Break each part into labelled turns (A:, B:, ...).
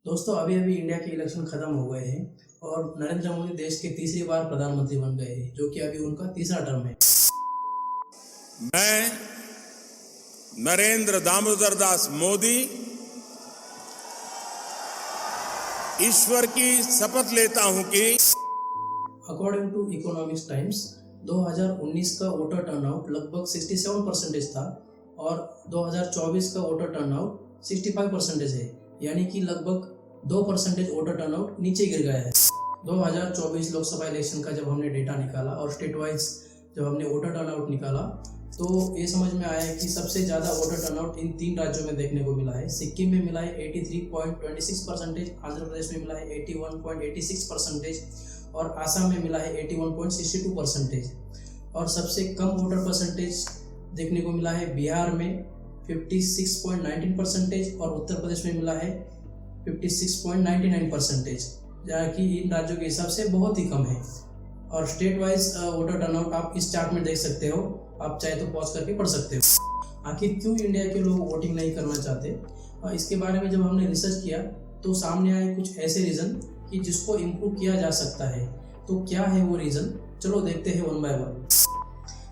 A: दोस्तों अभी अभी इंडिया के इलेक्शन खत्म हो गए हैं और नरेंद्र मोदी देश के तीसरी बार प्रधानमंत्री बन गए हैं, जो कि अभी उनका तीसरा टर्म है।
B: मैं नरेंद्र दामोदर दास मोदी ईश्वर की शपथ लेता हूं कि
A: अकॉर्डिंग टू इकोनॉमिक्स टाइम्स 2019 का वोटर टर्नआउट लगभग 67% था और 2024 का वोटर टर्नआउट 65% है, यानी कि लगभग 2% वोटर टर्नआउट नीचे गिर गया है। 2024 लोकसभा इलेक्शन का जब हमने डेटा निकाला और स्टेट वाइज जब हमने वोटर टर्नआउट निकाला तो ये समझ में आया कि सबसे ज़्यादा वोटर टर्नआउट इन 3 राज्यों में देखने को मिला है। सिक्किम में मिला है 83.26%, आंध्र प्रदेश में मिला है 81.86% और आसाम में मिला है 81.62%। और सबसे कम वोटर परसेंटेज देखने को मिला है बिहार में 56.19% और उत्तर प्रदेश में मिला है 56.99%, जबकि इन राज्यों के हिसाब से बहुत ही कम है। और स्टेट वाइज वोटर टर्नआउट आप इस चार्ट में देख सकते हो, आप चाहे तो पॉज करके पढ़ सकते हो। आखिर क्यों इंडिया के लोग वोटिंग नहीं करना चाहते, इसके बारे में जब हमने रिसर्च किया तो सामने आए कुछ ऐसे रीज़न कि जिसको इम्प्रूव किया जा सकता है। तो क्या है वो रीज़न, चलो देखते हैं वन बाय वन।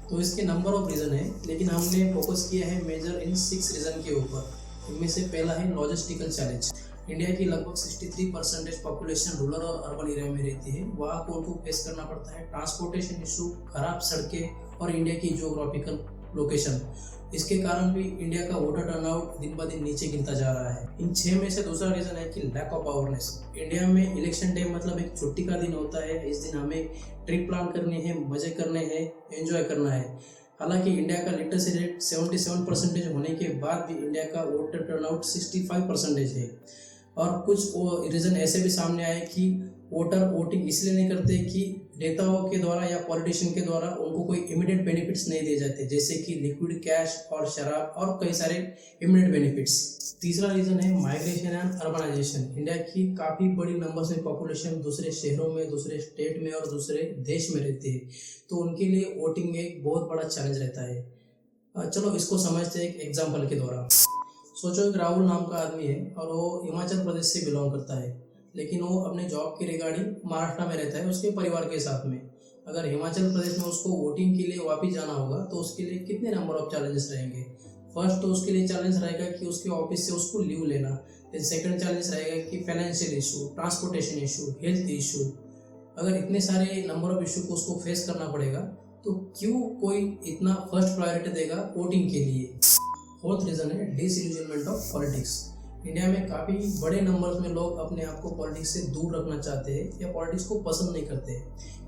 A: तो इसके नंबर ऑफ रीज़न है, लेकिन हमने फोकस किया है मेजर इन 6 रीज़न के ऊपर। इनमें से पहला है लॉजिस्टिकल चैलेंज। इंडिया की लगभग 63% पॉपुलेशन रूरल और अर्बन एरिया में रहती है। वहाँ को उनको फेस करना पड़ता है ट्रांसपोर्टेशन इशू, खराब सड़कें और इंडिया की जियोग्राफिकल लोकेशन। इसके कारण भी इंडिया का वोटर टर्नआउट दिन ब दिन नीचे गिरता जा रहा है। इन 6 में से दूसरा रीज़न है कि लैक ऑफ अवेयरनेस। इंडिया में इलेक्शन डे मतलब एक छुट्टी का दिन होता है। इस दिन हमें ट्रिप प्लान करनी है, मज़े करने हैं, एंजॉय करना है। हालांकि इंडिया का लिटरेसी रेट 77% होने के बाद भी इंडिया का वोटर टर्नआउट 65% है। और कुछ रीज़न ऐसे भी सामने आए कि वोटर वोटिंग इसलिए नहीं करते कि नेताओं के द्वारा या पॉलिटिशियन के द्वारा उनको कोई इमीडिएट बेनिफिट्स नहीं दिए जाते, जैसे कि लिक्विड कैश और शराब और कई सारे इमीडिएट बेनिफिट्स। तीसरा रीज़न है माइग्रेशन एंड अर्बनाइजेशन। इंडिया की काफ़ी बड़ी नंबर्स में पॉपुलेशन दूसरे शहरों में, दूसरे स्टेट में और दूसरे देश में रहती है, तो उनके लिए वोटिंग एक बहुत बड़ा चैलेंज रहता है। चलो इसको समझते हैं एक एग्जाम्पल के द्वारा। सोचो एक राहुल नाम का आदमी है और वो हिमाचल प्रदेश से बिलोंग करता है, लेकिन वो अपने जॉब के रिगार्डिंग महाराष्ट्र में रहता है उसके परिवार के साथ में। अगर हिमाचल प्रदेश में उसको वोटिंग के लिए वापस जाना होगा तो उसके लिए कितने नंबर ऑफ चैलेंजेस रहेंगे। फर्स्ट तो उसके लिए चैलेंज रहेगा कि उसके ऑफिस से उसको लीव लेना। फिर सेकंड चैलेंज रहेगा कि financial issue, transportation issue, health issue. अगर इतने सारे नंबर ऑफ इशू को उसको फेस करना पड़ेगा तो क्यों कोई इतना फर्स्ट प्रायोरिटी देगा वोटिंग के लिए। फोर्थ रीज़न है डिसइल्यूजनमेंट ऑफ पॉलिटिक्स। इंडिया में काफ़ी बड़े नंबर्स में लोग अपने आप को पॉलिटिक्स से दूर रखना चाहते हैं या पॉलिटिक्स को पसंद नहीं करते।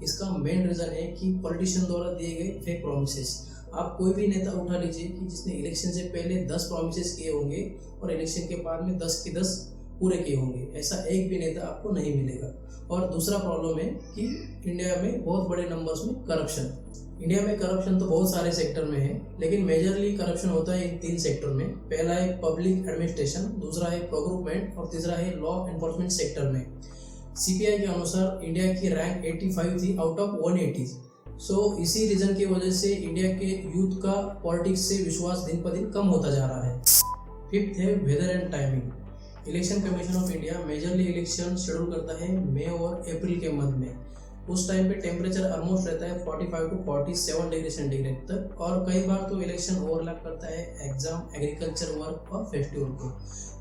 A: इसका मेन रीज़न है कि पॉलिटिशियन द्वारा दिए गए फेक प्रॉमिसेस। आप कोई भी नेता उठा लीजिए कि जिसने इलेक्शन से पहले 10 प्रॉमिसेस किए होंगे और इलेक्शन के बाद में 10 के 10 पूरे किए होंगे, ऐसा एक भी नेता आपको नहीं मिलेगा। और दूसरा प्रॉब्लम है कि इंडिया में बहुत बड़े नंबर्स में करप्शन। इंडिया में करप्शन तो बहुत सारे सेक्टर में है, लेकिन मेजरली करप्शन होता है इन 3 सेक्टर में। पहला है पब्लिक एडमिनिस्ट्रेशन, दूसरा है प्रोक्यूरमेंट और तीसरा है लॉ एनफोर्समेंट सेक्टर में। सीपीआई के अनुसार इंडिया की रैंक 85 थी आउट ऑफ 180। सो इसी रीजन की वजह से इंडिया के यूथ का पॉलिटिक्स से विश्वास दिन पर दिन कम होता जा रहा है। फिफ्थ है weather and timing. Election Commission of India majorly election schedule करता है मई और अप्रैल के मंथ में। उस टाइम पे टेम्परेचर ऑलमोस्ट रहता है 45 to 47 डिग्री सेंटीग्रेड तक, और कई बार तो इलेक्शन ओवरलैप करता है एग्जाम, एग्रीकल्चर वर्क और फेस्टिवल को।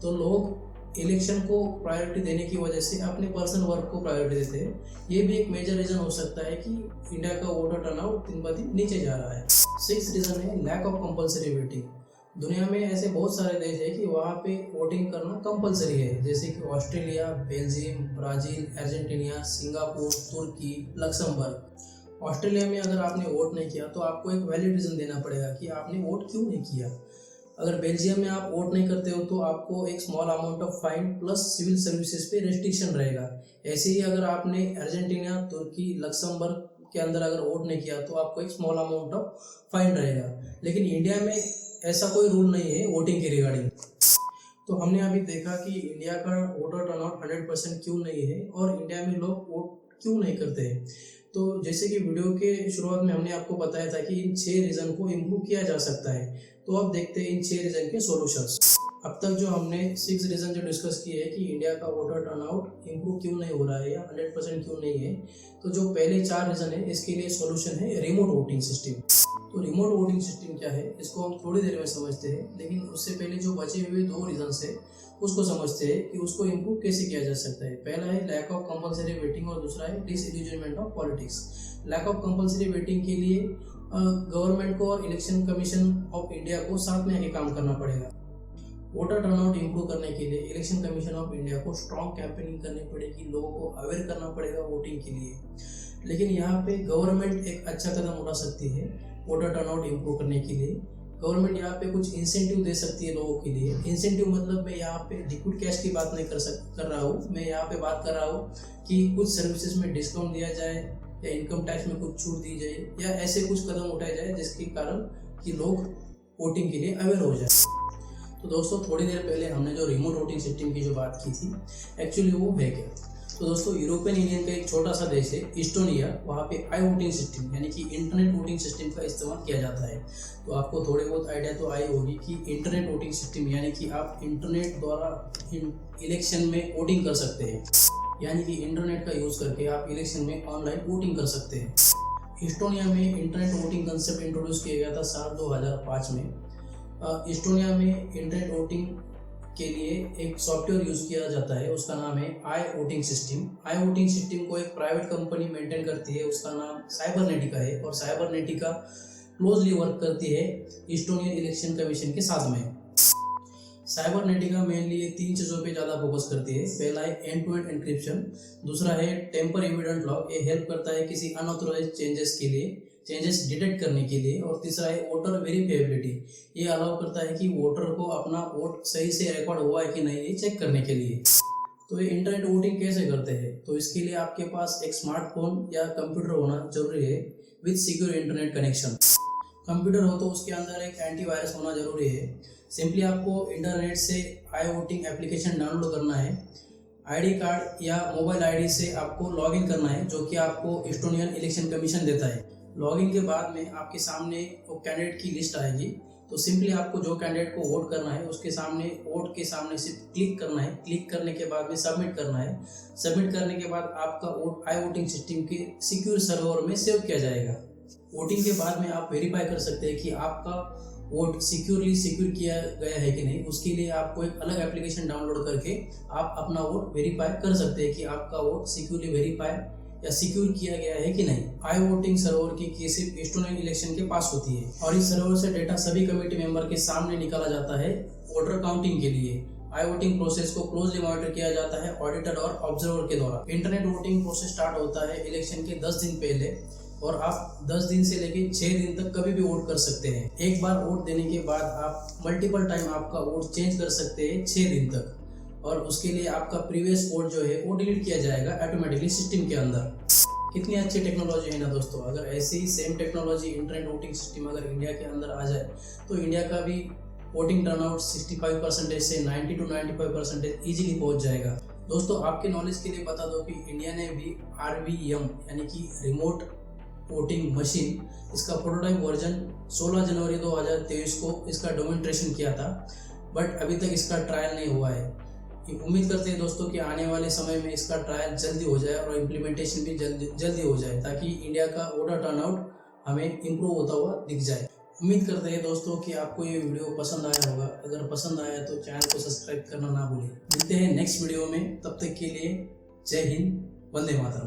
A: तो लोग इलेक्शन को प्रायोरिटी देने की वजह से अपने पर्सनल वर्क को प्रायोरिटी देते हैं। ये भी एक मेजर रीज़न हो सकता है कि इंडिया का वोटर टर्नआउट दिन ब दिन नीचे जा रहा है। 6th रीज़न है लैक ऑफ कंपल्सरी वोटिंग। दुनिया में ऐसे बहुत सारे देश है कि वहाँ पे वोटिंग करना कंपलसरी है, जैसे कि Australia, Belgium, Brazil, Argentina, Singapore, तुर्की, लक्समबर्ग। ऑस्ट्रेलिया में अगर आपने वोट नहीं किया तो आपको एक वैलिड रीज़न देना पड़ेगा कि आपने वोट क्यों नहीं किया। अगर बेल्जियम में आप वोट नहीं करते हो तो आपको एक small amount of fine plus civil services पे रेस्ट्रिक्शन रहेगा। ऐसे ही अगर आपने अर्जेंटीना, तुर्की, लक्समबर्ग के अंदर अगर वोट नहीं किया तो आपको एक स्मॉल अमाउंट ऑफ फाइन रहेगा। लेकिन इंडिया में ऐसा कोई रूल नहीं है वोटिंग के रिगार्डिंग। तो हमने अभी देखा कि इंडिया का वोटर टर्नआउट 100% क्यों नहीं है और इंडिया में लोग वोट क्यों नहीं करते हैं। तो जैसे कि वीडियो के शुरुआत में हमने आपको बताया था कि इन 6 रीज़न को इम्प्रूव किया जा सकता है। तो अब देखते हैं इन 6 रीज़न के सॉल्यूशंस। अब तक जो हमने 6 रीज़न जो डिस्कस किए हैं कि इंडिया का वोटर टर्नआउट इम्प्रूव क्यों नहीं हो रहा है या 100% क्यों नहीं है, तो जो पहले 4 रीज़न है इसके लिए सॉल्यूशन है रिमोट वोटिंग सिस्टम। तो रिमोट वोटिंग सिस्टम क्या है इसको हम थोड़ी देर में समझते हैं, लेकिन उससे पहले जो बचे हुए 2 रीजंस है उसको समझते हैं कि उसको इम्प्रूव कैसे किया जा सकता है। पहला है लैक ऑफ कंपलसरी वेटिंग और दूसरा है disillusionment of politics. Lack of compulsory voting के लिए गवर्नमेंट को और इलेक्शन कमीशन ऑफ इंडिया को साथ में आके काम करना पड़ेगा। वोटर टर्नआउट इम्प्रूव करने के लिए इलेक्शन कमीशन ऑफ इंडिया को स्ट्रॉन्ग कैंपेनिंग करनी पड़ेगी, लोगों को अवेयर करना पड़ेगा वोटिंग के लिए। लेकिन यहाँ पे गवर्नमेंट एक अच्छा कदम उठा सकती है वोटर टर्नआउट इम्प्रूव करने के लिए। गवर्नमेंट यहाँ पे कुछ इंसेंटिव दे सकती है लोगों के लिए। इंसेंटिव मतलब मैं यहाँ पे लिक्विड कैश की बात नहीं कर रहा हूँ, मैं यहाँ पे बात कर रहा हूँ कि कुछ सर्विसेज में डिस्काउंट दिया जाए या इनकम टैक्स में कुछ छूट दी जाए या ऐसे कुछ कदम उठाए जाए जिसके कारण कि लोग वोटिंग के लिए अवेयर हो जाए। तो दोस्तों थोड़ी देर पहले हमने जो रिमोट वोटिंग सिस्टम की जो बात की थी, एक्चुअली वो है क्या? तो दोस्तों यूरोपियन यूनियन का एक छोटा सा देश है इस्टोनिया, वहाँ पे आई वोटिंग सिस्टम यानी कि इंटरनेट वोटिंग सिस्टम का इस्तेमाल किया जाता है। तो आपको थोड़ी बहुत आइडिया तो आई होगी कि इंटरनेट वोटिंग सिस्टम यानी कि आप इंटरनेट द्वारा इलेक्शन में वोटिंग कर सकते हैं, यानी कि इंटरनेट का यूज़ करके आप इलेक्शन में ऑनलाइन वोटिंग कर सकते हैं। इस्टोनिया में इंटरनेट वोटिंग कंसेप्ट इंट्रोड्यूस किया गया था साल 2005 में। इस्टोनिया में इंटरनेट वोटिंग के लिए एक सॉफ्टवेयर यूज़ किया जाता है, उसका नाम है आई वोटिंग सिस्टम। आई वोटिंग सिस्टम को एक प्राइवेट कंपनी मेंटेन करती है, उसका नाम साइबरनेटिका है और साइबरनेटिका क्लोजली वर्क करती है इस्टोनियन इलेक्शन कमीशन के साथ में। साइबरनेटिका मेनली ये 3 चीज़ों पे ज़्यादा फोकस करती है। पहला है एंड टू एंड एन्क्रिप्शन, दूसरा है टेम्पर एविडेंट लॉक, ये हेल्प करता है किसी अनऑथोराइज्ड चेंजेस डिटेक्ट करने के लिए, और तीसरा है वोटर वेरिफिएबिलिटी, ये अलाउ करता है कि वोटर को अपना वोट सही से रिकॉर्ड हुआ है कि नहीं ये चेक करने के लिए। तो ये इंटरनेट वोटिंग कैसे करते हैं? तो इसके लिए आपके पास एक स्मार्टफोन या कंप्यूटर होना जरूरी है with secure internet connection. Computer हो तो उसके अंदर एक एंटीवायरस होना जरूरी है। सिंपली आपको इंटरनेट से आई वोटिंग एप्लीकेशन डाउनलोड करना है, आईडी कार्ड या मोबाइल आईडी से आपको लॉगिन करना है, जो कि आपको इस्टोनियन इलेक्शन कमीशन देता है। लॉगिन के बाद में आपके सामने वो कैंडिडेट की लिस्ट आएगी, तो सिंपली आपको जो कैंडिडेट को वोट करना है उसके सामने वोट के सामने सिर्फ क्लिक करना है। क्लिक करने के बाद में सबमिट करना है। सबमिट करने के बाद आपका वोट आई वोटिंग सिस्टम के सिक्योर सर्वर में सेव किया जाएगा। वोटिंग के बाद में आप वेरीफाई कर सकते हैं कि आपका वोट सिक्योर किया गया है कि नहीं। उसके लिए आपको एक अलग एप्लीकेशन डाउनलोड करके आप अपना वोट वेरीफाई कर सकते हैं कि आपका वोट सिक्योरली वेरीफाई या सिक्योर किया गया है कि नहीं। आई वोटिंग सर्वर की की सिर्फ इस्टोनियन इलेक्शन के पास होती है और इस सर्वर से डेटा सभी कमेटी मेंबर के सामने निकाला जाता है वोटर काउंटिंग के लिए। आई वोटिंग प्रोसेस को क्लोजली मॉनिटर किया जाता है ऑडिटर और ऑब्जर्वर के द्वारा। इंटरनेट वोटिंग प्रोसेस स्टार्ट होता है इलेक्शन के 10 दिन पहले और आप 10 दिन से लेकर 6 दिन तक कभी भी वोट कर सकते हैं। एक बार वोट देने के बाद आप मल्टीपल टाइम आपका वोट चेंज कर सकते हैं 6 दिन तक, और उसके लिए आपका प्रीवियस वोट जो है वो डिलीट किया जाएगा ऑटोमेटिकली सिस्टम के अंदर। कितनी अच्छी टेक्नोलॉजी है ना दोस्तों। अगर ऐसे ही same technology internet voting system अगर इंडिया के अंदर आ जाए तो इंडिया का भी वोटिंग टर्नआउट 65% से 90 to 95% ईजिली पहुंच जाएगा। दोस्तों आपके नॉलेज के लिए बता दो कि इंडिया ने भी RVM यानी कि रिमोट वोटिंग मशीन, इसका प्रोटोटाइप वर्जन 16 जनवरी 2023 को इसका डेमोन्स्ट्रेशन किया था, बट अभी तक इसका ट्रायल नहीं हुआ है। उम्मीद करते हैं दोस्तों कि आने वाले समय में इसका ट्रायल जल्दी हो जाए और इम्प्लीमेंटेशन भी जल्दी हो जाए, ताकि इंडिया का वोटर टर्नआउट हमें इम्प्रूव होता हुआ दिख जाए। उम्मीद करते हैं दोस्तों कि आपको ये वीडियो पसंद आया होगा। अगर पसंद आया तो चैनल को सब्सक्राइब करना ना भूलें। मिलते हैं नेक्स्ट वीडियो में, तब तक के लिए जय हिंद, वंदे मातरम।